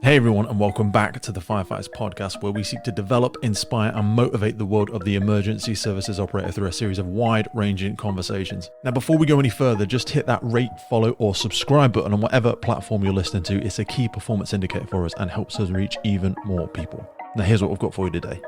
Hey everyone, and welcome back to the Firefighters Podcast, where we seek to develop, inspire, and motivate the world of the emergency services operator through a series of wide-ranging conversations. Now, before we go any further, just hit that rate, follow, or subscribe button on whatever platform you're listening to. It's a key performance indicator for us and helps us reach even more people. Now, here's what we've got for you today.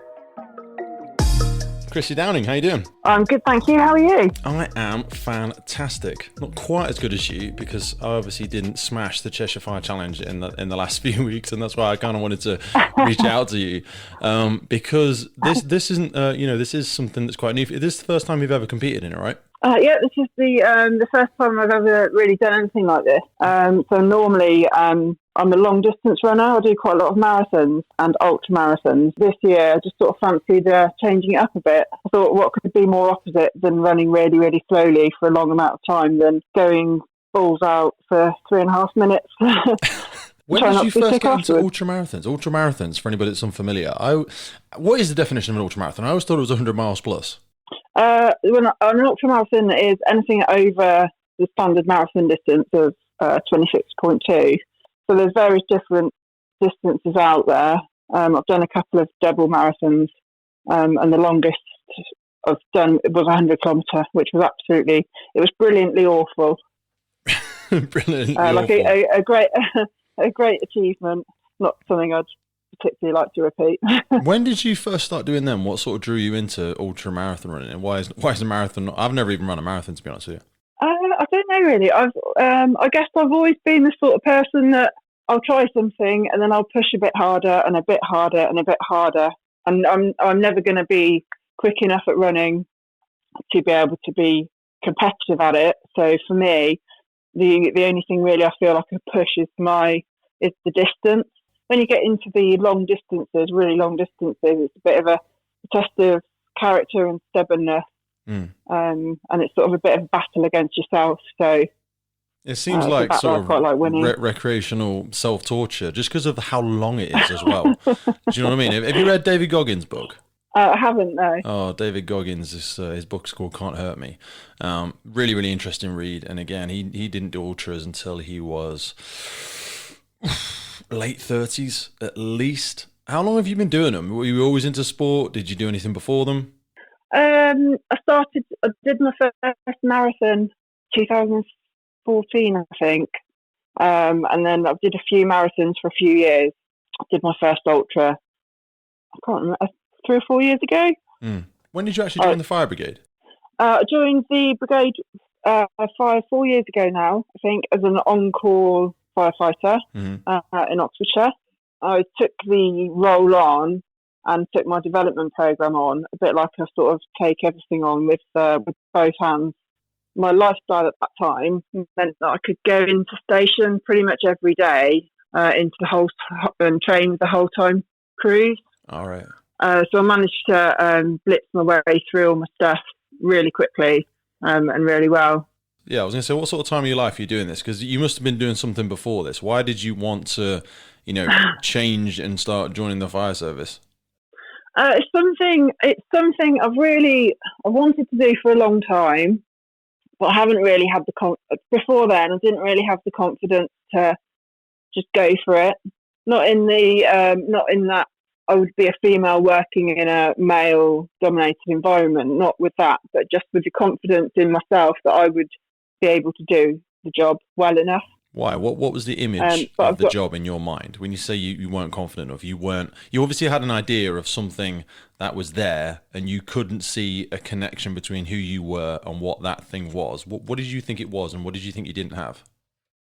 Chrissy Downing, how you doing? I'm good, thank you. How are you? I am fantastic. Not quite as good as you, because I obviously didn't smash the Cheshire Fire Challenge in the last few weeks, and that's why I kind of wanted to reach out to you, because this isn't this is something that's quite new. This is the first time you've ever competed in it, right? Yeah, this is the first time I've ever really done anything like this. So normally I'm a long distance runner. I do quite a lot of marathons and ultramarathons. This year I just sort of fancied changing it up a bit. I thought, what could be more opposite than running really, really slowly for a long amount of time than going balls out for 3.5 minutes. When did you first get into ultramarathons? Ultramarathons, for anybody that's unfamiliar, what is the definition of an ultramarathon? I always thought it was 100 miles plus. An ultramarathon is anything over the standard marathon distance of 26.2. So there's various different distances out there. I've done a couple of double marathons, and the longest I've done was 100 kilometre, which was it was brilliantly awful. Brilliantly like awful. a great achievement. Not something I'd particularly like to repeat. When did you first start doing them? What sort of drew you into ultramarathon running, and why is a marathon? I've never even run a marathon, to be honest with you. I don't know really. I guess I've always been the sort of person that I'll try something and then I'll push a bit harder and a bit harder and a bit harder, and I'm never going to be quick enough at running to be able to be competitive at it. So for me, the only thing really I feel like a push is the distance. When you get into the long distances, really long distances, it's a bit of a test of character and stubbornness. And it's sort of a bit of a battle against yourself. So it seems like sort of like recreational self-torture, just because of how long it is as well. Do you know what I mean? Have you read David Goggins' book? I haven't, no. Oh, David Goggins, his book's called Can't Hurt Me. Really, really interesting read. And again, he didn't do ultras until he was late 30s at least. How long have you been doing them? Were you always into sport? Did you do anything before them? I did my first marathon 2014, I think. And then I did a few marathons for a few years. I did my first ultra, I can't remember, 3 or 4 years ago. When did you actually join the fire brigade? I joined the brigade 4 years ago now, I think, as an on-call firefighter in Oxfordshire. I took the role on and took my development programme on, a bit like I sort of take everything on with both hands. My lifestyle at that time meant that I could go into station pretty much every day and train with the whole time crews. All right. So I managed to blitz my way through all my stuff really quickly and really well. Yeah, I was going to say, what sort of time of your life are you doing this? Because you must have been doing something before this. Why did you want to, change and start joining the fire service? It's something I wanted to do for a long time, but I haven't really had before then. I didn't really have the confidence to just go for it. Not in that I would be a female working in a male-dominated environment. Not with that, but just with the confidence in myself that I would be able to do the job well enough. Why? What was the image of the job in your mind? When you say you weren't confident enough, you obviously had an idea of something that was there, and you couldn't see a connection between who you were and what that thing was. What did you think it was, and what did you think you didn't have?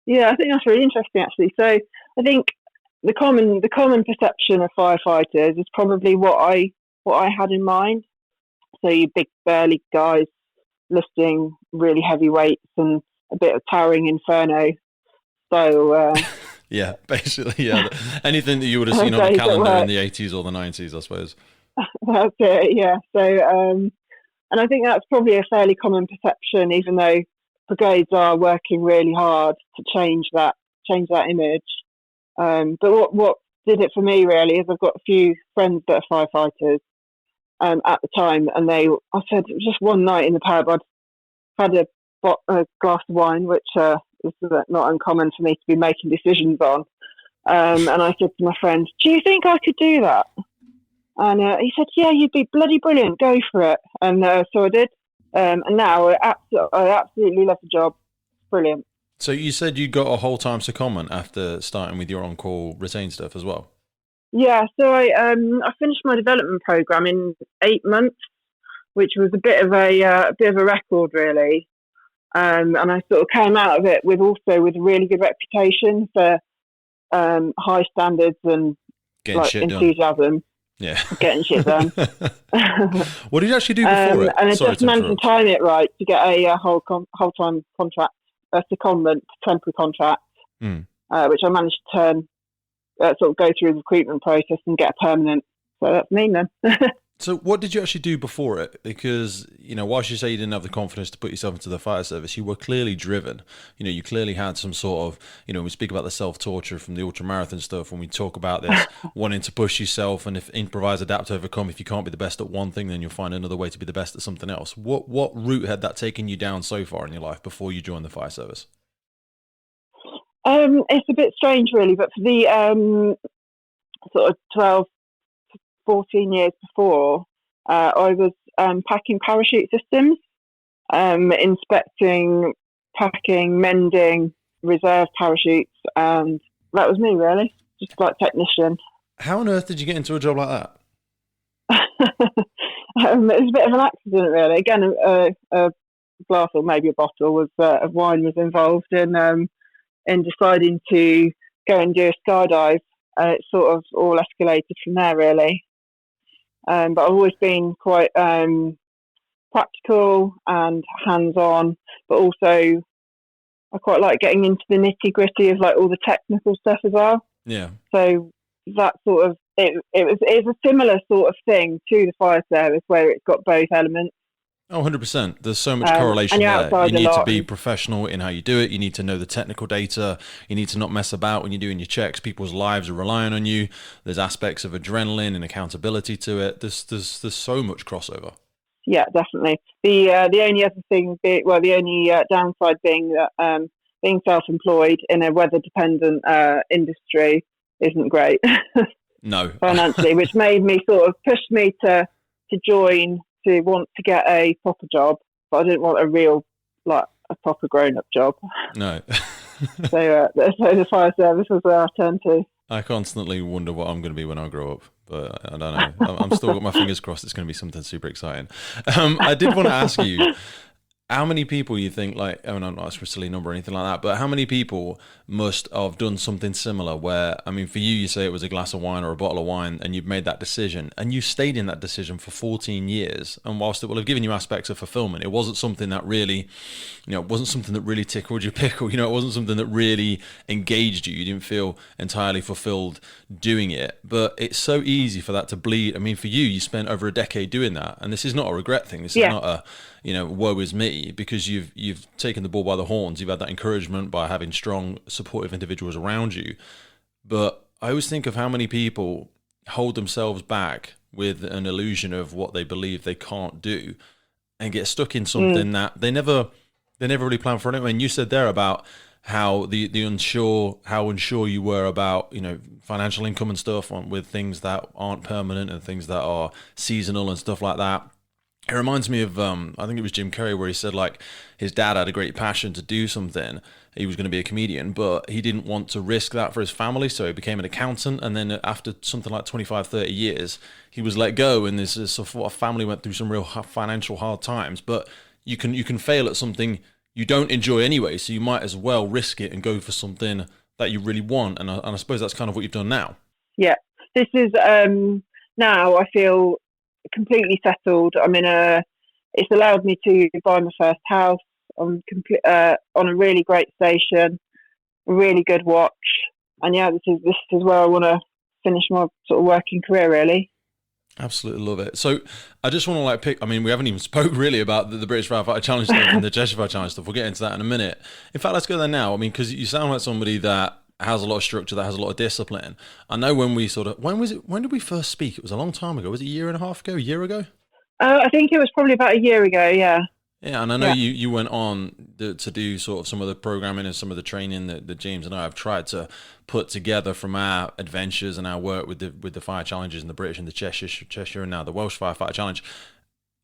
Yeah, I think that's really interesting, actually. So I think the common perception of firefighters is probably what I had in mind. So you big burly guys lifting really heavy weights and a bit of towering inferno. So yeah, basically, yeah. Anything that you would have seen on the calendar in the 80s or the 90s, I suppose. That's it, yeah. So, and I think that's probably a fairly common perception, even though brigades are working really hard to change that image. But what did it for me really is I've got a few friends that are firefighters at the time, and I said it was just one night in the pub. I'd had a glass of wine, which is not uncommon for me to be making decisions on. And I said to my friend, do you think I could do that? And he said, yeah, you'd be bloody brilliant. Go for it. And so I did. And now I absolutely love the job. It's brilliant. So you said you got a whole-time secondment after starting with your on-call retain stuff as well? Yeah, so I finished my development program in 8 months, which was a bit of a record, really. And I sort of came out of it with a really good reputation for high standards and enthusiasm. Done. Yeah, getting shit done. What did you actually do before it? And I just managed to time it right to get a whole-time contract, a secondment, temporary contract, which I managed to turn, sort of go through the recruitment process and get a permanent. So that's me then. So what did you actually do before it? Because, whilst you say you didn't have the confidence to put yourself into the fire service, you were clearly driven. You clearly had some sort of, we speak about the self-torture from the Ultramarathon stuff, when we talk about this, wanting to push yourself, and if improvise, adapt, overcome, if you can't be the best at one thing, then you'll find another way to be the best at something else. What route had that taken you down so far in your life before you joined the fire service? It's a bit strange, really, but for the sort of 12, 14 years before, I was packing parachute systems, inspecting, packing, mending reserve parachutes, and that was me, really, just like technician. How on earth did you get into a job like that? It was a bit of an accident, really. Again, a glass or maybe a bottle of wine was involved in deciding to go and do a skydive. It sort of all escalated from there, really. But I've always been quite practical and hands-on, but also I quite like getting into the nitty-gritty of like all the technical stuff as well. Yeah. So that sort of it's a similar sort of thing to the fire service, where it's got both elements. Oh, 100%. There's so much correlation there. You need to be professional in how you do it. You need to know the technical data. You need to not mess about when you're doing your checks. People's lives are relying on you. There's aspects of adrenaline and accountability to it. There's so much crossover. Yeah, definitely. The only other thing, the only downside being that being self-employed in a weather-dependent industry isn't great. No. Financially, which made me sort of push me to join, to want to get a proper job, but I didn't want a proper grown-up job. No. So the fire service was where I turned to. I constantly wonder what I'm going to be when I grow up, but I don't know. I'm still got my fingers crossed it's going to be something super exciting. I did want to ask you, how many people you think, like, I'm not asking for a silly number or anything like that, but how many people must have done something similar where, I mean, for you say it was a glass of wine or a bottle of wine and you've made that decision and you stayed in that decision for 14 years. And whilst it will have given you aspects of fulfillment, it wasn't something that really, it wasn't something that really tickled your pickle. It wasn't something that really engaged you. You didn't feel entirely fulfilled doing it, but it's so easy for that to bleed. I mean, for you spent over a decade doing that. And this is not a regret thing. This is not a, woe is me, because you've taken the bull by the horns. You've had that encouragement by having strong, supportive individuals around you. But I always think of how many people hold themselves back with an illusion of what they believe they can't do and get stuck in something that they never really plan for anyway. And you said there about how how unsure you were about, financial income and stuff with things that aren't permanent and things that are seasonal and stuff like that. It reminds me of, I think it was Jim Carrey, where he said, like, his dad had a great passion to do something. He was going to be a comedian, but he didn't want to risk that for his family, so he became an accountant. And then after something like 25, 30 years, he was let go, and this family went through some real financial hard times. But you can fail at something you don't enjoy anyway, so you might as well risk it and go for something that you really want. And I suppose that's kind of what you've done now. Yeah, this is, now I feel completely settled. I mean, it's allowed me to buy my first house on a really great station, a really good watch, and this is where I want to finish my sort of working career, really. Absolutely love it. So I just want to pick, I mean, we haven't even spoke really about the British Firefighter Challenge stuff and the Cheshire Firefighter Challenge stuff. We'll get into that in a minute. In fact, let's go there now. I mean, because you sound like somebody that has a lot of structure, that has a lot of discipline. I know when did we first speak? It was a long time ago. Was it a year and a half ago, a year ago? I think it was probably about a year ago, yeah. Yeah, and I know you went on to do sort of some of the programming and some of the training that James and I have tried to put together from our adventures and our work with the fire challenges in the British and the Cheshire and now the Welsh Firefighter Challenge.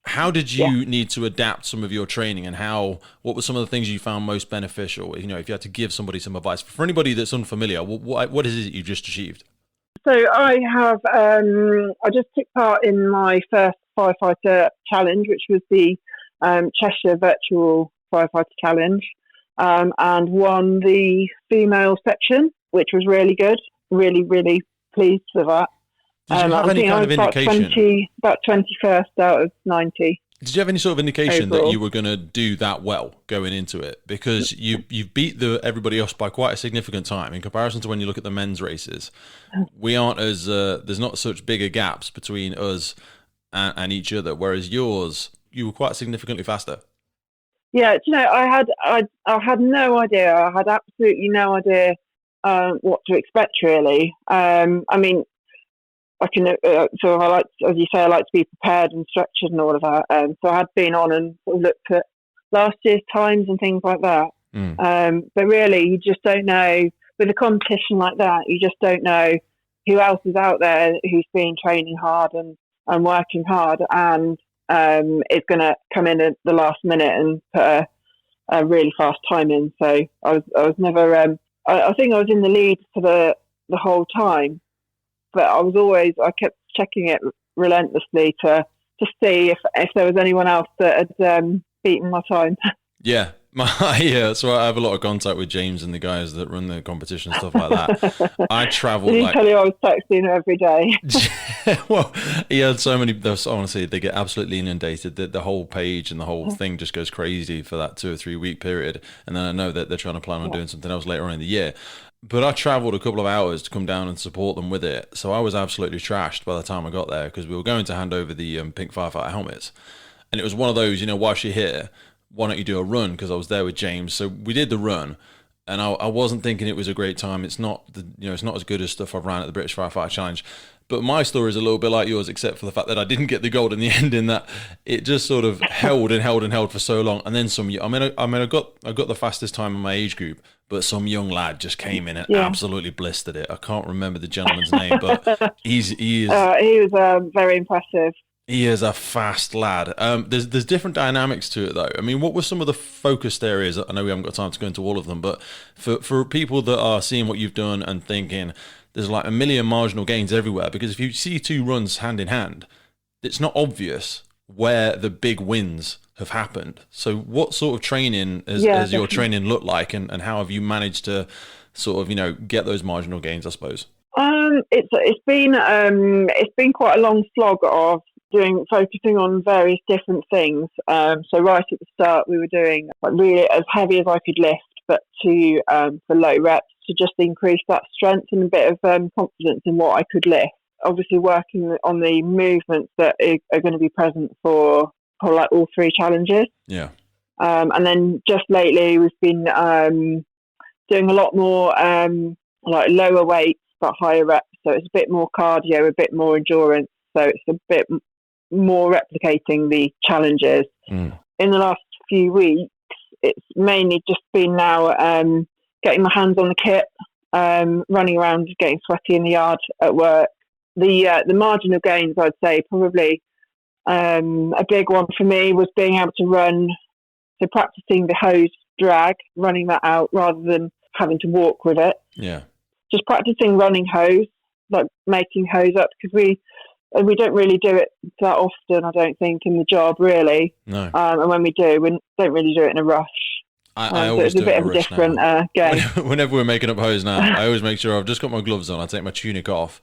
How did you need to adapt some of your training, and what were some of the things you found most beneficial? You know, if you had to give somebody some advice for anybody that's unfamiliar, what is it you just achieved? So I have, I just took part in my first firefighter challenge, which was the Cheshire Virtual Firefighter Challenge, and won the female section, which was really good. Really, really pleased with that. Did you have any kind of indication? About 21st out of 90. Did you have any sort of indication overall that you were going to do that well going into it? Because you've beat everybody else by quite a significant time in comparison to when you look at the men's races. We aren't as there's not such bigger gaps between us and each other, whereas yours, you were quite significantly faster. Yeah, you know, I had no idea. I had absolutely no idea what to expect, really. I mean, I can so I like, as you say, I like to be prepared and structured and all of that. So I had been on and looked at last year's times and things like that. But really, you just don't know with a competition like that. You just don't know who else is out there who's been training hard and working hard and is going to come in at the last minute and put a really fast time in. So I was never. I think I was in the lead for the whole time. But I kept checking it relentlessly to see if there was anyone else that had beaten my time. Yeah. So I have a lot of contact with James and the guys that run the competition and stuff like that. I travel. Did he tell you I was texting every day? Well, he had so many. Honestly, they get absolutely inundated. The whole page and the whole thing just goes crazy for that 2 or 3 week period. And then I know that they're trying to plan on doing something else later on in the year. But I travelled a couple of hours to come down and support them with it. So I was absolutely trashed by the time I got there because we were going to hand over the pink firefighter helmets. And it was one of those, you know, whilst you're here, why don't you do a run? Because I was there with James. So we did the run. And I wasn't thinking it was a great time. It's not, it's not as good as stuff I've ran at the British Firefighter Challenge. But my story is a little bit like yours, except for the fact that I didn't get the gold in the end. In that it just sort of held and held and held for so long, and then some. I got the fastest time in my age group, but some young lad just came in and absolutely blistered it. I can't remember the gentleman's name, but he was very impressive. He is a fast lad. There's different dynamics to it, though. I mean, what were some of the focused areas? I know we haven't got time to go into all of them, but for people that are seeing what you've done and thinking, there's like a million marginal gains everywhere, because if you see two runs hand in hand, it's not obvious where the big wins have happened. So what sort of training has your training looked like, and how have you managed to sort of, get those marginal gains, I suppose? It's been quite a long slog of focusing on various different things. So right at the start, we were doing like really as heavy as I could lift, but for low reps, to just increase that strength and a bit of confidence in what I could lift. Obviously, working on the movements that are going to be present for like all three challenges. Yeah. And then just lately, we've been doing a lot more like lower weights but higher reps. So it's a bit more cardio, a bit more endurance. So it's a bit more replicating the challenges. In the last few weeks, it's mainly just been now getting my hands on the kit, running around, getting sweaty in the yard at work. The marginal gains, I'd say, probably a big one for me was being able to run, so practicing the hose drag, running that out rather than having to walk with it. Yeah. Just practicing running hose, like making hose up, because we don't really do it that often, I don't think, in the job, really. No. And when we do, we don't really do it in a rush. I always do a bit of a different game. Whenever we're making up hose now, I always make sure I've just got my gloves on, I take my tunic off,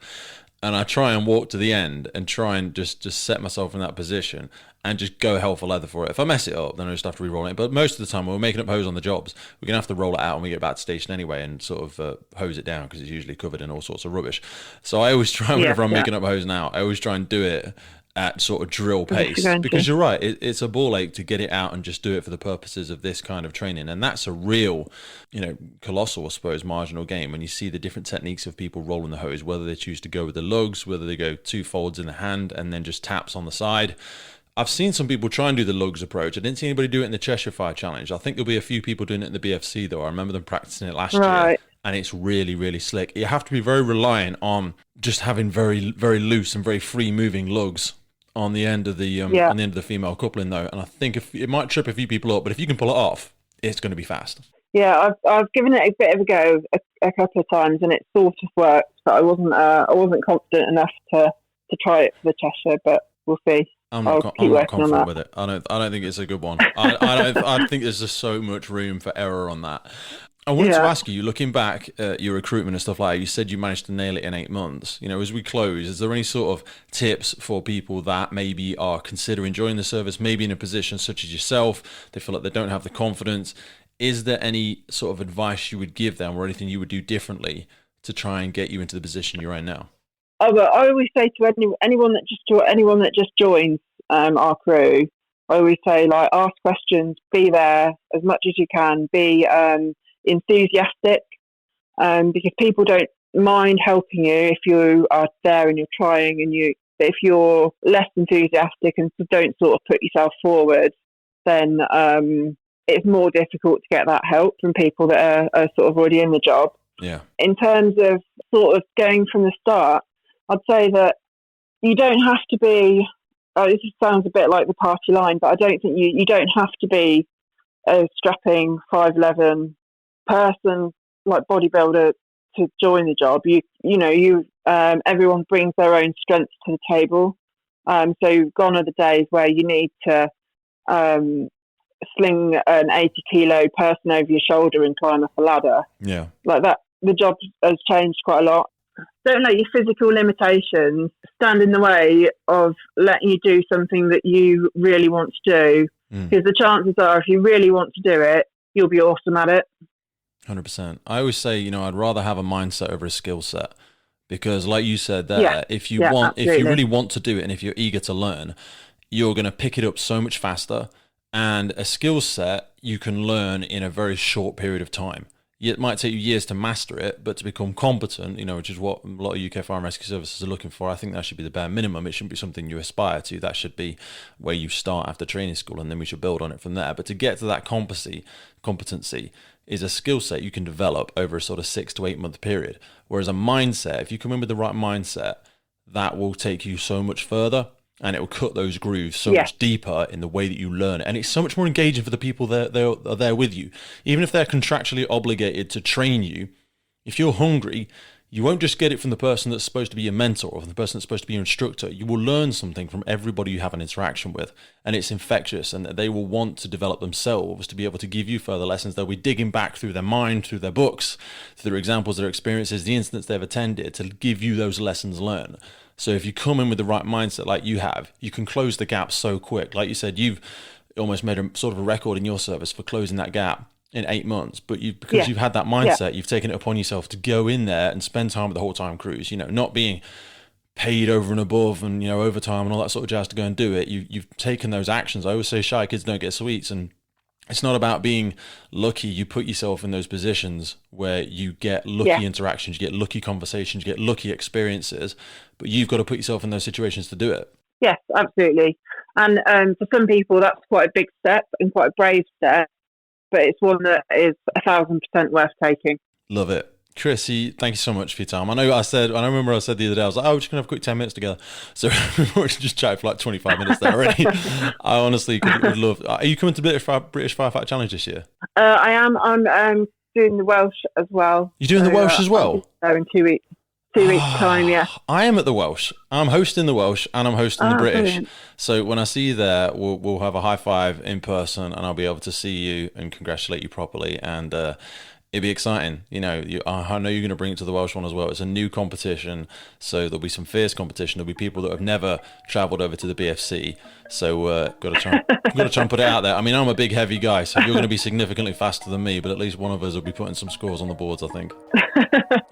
and I try and walk to the end and try and just set myself in that position and just go hell for leather for it. If I mess it up, then I just have to re-roll it. But most of the time when we're making up hose on the jobs, we're going to have to roll it out when we get back to station anyway and sort of hose it down, because it's usually covered in all sorts of rubbish. So I always try, whenever I'm making up hose now, I always try and do it at sort of drill pace, because you're right, it's a ball ache to get it out and just do it for the purposes of this kind of training. And that's a real, colossal, I suppose, marginal gain when you see the different techniques of people rolling the hose, whether they choose to go with the lugs, whether they go 2 folds in the hand and then just taps on the side. I've seen some people try and do the lugs approach. I didn't see anybody do it in the Cheshire Fire Challenge. I think there'll be a few people doing it in the BFC, though. I remember them practicing it last year, and it's really, really slick. You have to be very reliant on just having very, very loose and very free moving lugs on the end of the on the end of the female coupling, though. And I think it might trip a few people up, but if you can pull it off, it's going to be fast. Yeah, I've given it a bit of a go a couple of times, and it sort of worked, but I wasn't confident enough to try it for the Cheshire, but we'll see. I'm not confident with it. I don't think it's a good one. I think there's just so much room for error on that. I wanted to ask you, looking back at your recruitment and stuff like that, you said you managed to nail it in 8 months. As we close, is there any sort of tips for people that maybe are considering joining the service, maybe in a position such as yourself, they feel like they don't have the confidence? Is there any sort of advice you would give them or anything you would do differently to try and get you into the position you're in now? Oh, but I always say to anyone that just joins our crew, I always say, like, ask questions, be there as much as you can, be enthusiastic, because people don't mind helping you if you are there and you're trying. But if you're less enthusiastic and don't sort of put yourself forward, then it's more difficult to get that help from people that are sort of already in the job. Yeah. In terms of sort of going from the start, I'd say that you don't have to be, this sounds a bit like the party line, but I don't think you don't have to be a strapping 5'11" person, like bodybuilder, to join the job. Everyone brings their own strengths to the table. So gone are the days where you need to sling an 80 kilo person over your shoulder and climb up a ladder. Yeah. Like that. The job has changed quite a lot. Don't let your physical limitations stand in the way of letting you do something that you really want to do. Because the chances are, if you really want to do it, you'll be awesome at it. 100%. I always say, I'd rather have a mindset over a skill set, because like you said there, if you really want to do it and if you're eager to learn, you're going to pick it up so much faster. And a skill set you can learn in a very short period of time. It might take you years to master it, but to become competent, which is what a lot of UK fire and rescue services are looking for, I think that should be the bare minimum. It shouldn't be something you aspire to. That should be where you start after training school, and then we should build on it from there. But to get to that competency is a skill set you can develop over a sort of 6 to 8 month period. Whereas a mindset, if you come in with the right mindset, that will take you so much further. And it will cut those grooves so much deeper in the way that you learn it. And it's so much more engaging for the people that are there with you. Even if they're contractually obligated to train you, if you're hungry, you won't just get it from the person that's supposed to be your mentor or the person that's supposed to be your instructor. You will learn something from everybody you have an interaction with. And it's infectious, and they will want to develop themselves to be able to give you further lessons. They'll be digging back through their mind, through their books, through their examples, their experiences, the incidents they've attended, to give you those lessons learned. So if you come in with the right mindset like you have, you can close the gap so quick. Like you said, you've almost made a sort of a record in your service for closing that gap in 8 months. But because you've had that mindset, you've taken it upon yourself to go in there and spend time with the whole time crews, not being paid over and above and, overtime and all that sort of jazz to go and do it. You've taken those actions. I always say shy kids don't get sweets, and it's not about being lucky. You put yourself in those positions where you get lucky interactions, you get lucky conversations, you get lucky experiences, but you've got to put yourself in those situations to do it. Yes, absolutely. And for some people, that's quite a big step and quite a brave step, but it's one that is 1,000% worth taking. Love it. Chrissy, thank you so much for your time. I remember I said the other day, I was like, we're just going to have a quick 10 minutes together. So we're just chatting for like 25 minutes there already. I honestly would love. Are you coming to British Firefighter Challenge this year? I am. I'm doing the Welsh as well. You're doing the Welsh as well? In 2 weeks. 2 weeks time, yeah. I am at the Welsh. I'm hosting the Welsh and I'm hosting the British. Brilliant. So when I see you there, we'll have a high five in person, and I'll be able to see you and congratulate you properly. And it'd be exciting. I know you're going to bring it to the Welsh one as well. It's a new competition, so there'll be some fierce competition. There'll be people that have never travelled over to the BFC, so got to try and put it out there. I mean, I'm a big, heavy guy, so you're going to be significantly faster than me, but at least one of us will be putting some scores on the boards, I think.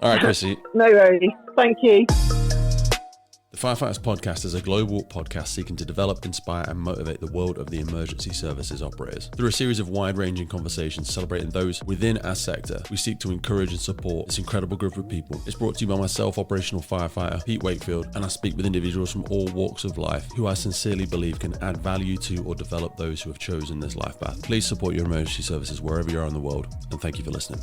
All right, Chrissy. No worries. Thank you. The Firefighters Podcast is a global podcast seeking to develop, inspire, and motivate the world of the emergency services operators. Through a series of wide-ranging conversations celebrating those within our sector, we seek to encourage and support this incredible group of people. It's brought to you by myself, operational firefighter Pete Wakefield, and I speak with individuals from all walks of life who I sincerely believe can add value to or develop those who have chosen this life path. Please support your emergency services wherever you are in the world, and thank you for listening.